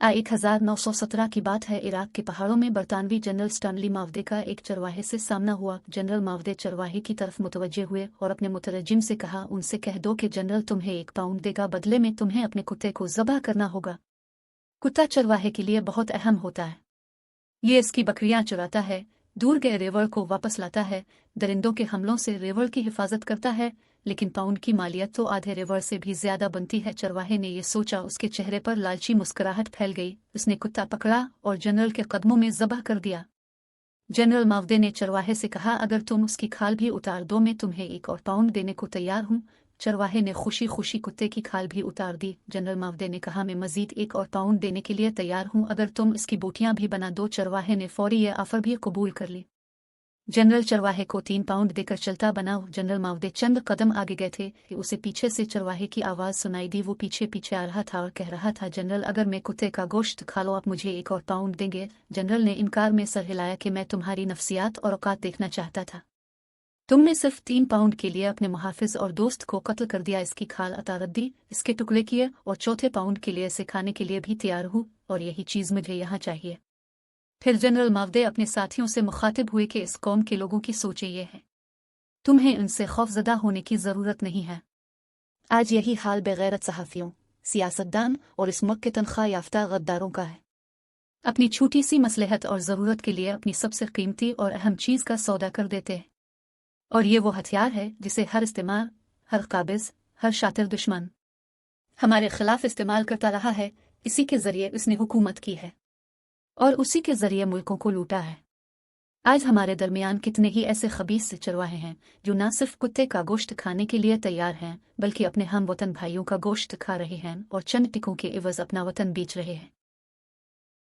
1917 की बात है। इराक के पहाड़ों में बरतानवी जनरल स्टैनली मावदे का एक चरवाहे से सामना हुआ। जनरल मावदे चरवाहे की तरफ मुतवज्जे हुए और अपने मुतरजिम से कहा, उनसे कह दो कि जनरल तुम्हें 1 पाउंड देगा, बदले में तुम्हें अपने कुत्ते को ज़बह करना होगा। कुत्ता चरवाहे के लिए बहुत अहम होता है। ये इसकी बकरियां चुराता है, दूर गए रेवड़ को वापस लाता है, दरिंदों के हमलों से रेवड़ की हिफाजत करता है, लेकिन पाउंड की मालियत तो आधे रेवड़ से भी ज्यादा बनती है। चरवाहे ने ये सोचा, उसके चेहरे पर लालची मुस्कुराहट फैल गई। उसने कुत्ता पकड़ा और जनरल के कदमों में ज़बह कर दिया। जनरल मावदे ने चरवाहे से कहा, अगर तुम उसकी खाल भी उतार दो, मैं तुम्हें 1 और पाउंड देने को तैयार हूँ। चरवाहे ने खुशी खुशी कुत्ते की खाल भी उतार दी। जनरल मावदे ने कहा, मैं मजीद 1 और पाउंड देने के लिए तैयार हूँ, अगर तुम इसकी बोटियां भी बना दो। चरवाहे ने फौरी यह ऑफर भी कबूल कर ली। जनरल चरवाहे को 3 पाउंड देकर चलता बना। जनरल मावदे चंद कदम आगे गए थे कि उसे पीछे से चरवाहे की आवाज़ सुनाई दी। वो पीछे पीछे आ रहा था और कह रहा था, जनरल अगर मैं कुत्ते का गोश्त खा लो, आप मुझे 1 और पाउंड देंगे। जनरल ने इनकार में सर हिलाया कि मैं तुम्हारी नफ्सियात और औकात देखना चाहता था। तुमने सिर्फ 3 पाउंड के लिए अपने मुहाफिज और दोस्त को कत्ल कर दिया, इसकी खाल अतारत दी, इसके टुकड़े किए और 4थे पाउंड के लिए इसे खाने के लिए भी तैयार हूँ, और यही चीज़ मुझे यहाँ चाहिए। फिर जनरल मावदे अपने साथियों से मुखातिब हुए कि इस कौम के लोगों की सोचें ये है, तुम्हें उनसे खौफजदा होने की ज़रूरत नहीं है। आज यही हाल बेगैरत सहाफ़ियों, सियासतदान और इस मुल्क के तनख्वाह याफ्ता गद्दारों का है। अपनी छोटी सी मसलहत और ज़रूरत के लिए अपनी सबसे कीमती और अहम चीज़ का सौदा कर देते हैं, और ये वो हथियार है जिसे हर इस्तेमाल, हर काबिज़, हर शातिर दुश्मन हमारे खिलाफ इस्तेमाल करता रहा है। इसी के ज़रिए उसने हुकूमत की है और उसी के ज़रिए मुल्कों को लूटा है। आज हमारे दरमियान कितने ही ऐसे खबीस से चरवाहे हैं जो न सिर्फ कुत्ते का गोश्त खाने के लिए तैयार हैं, बल्कि अपने हम वतन भाइयों का गोश्त खा रहे हैं और चंद टिकों के इवज़ अपना वतन बेच रहे हैं।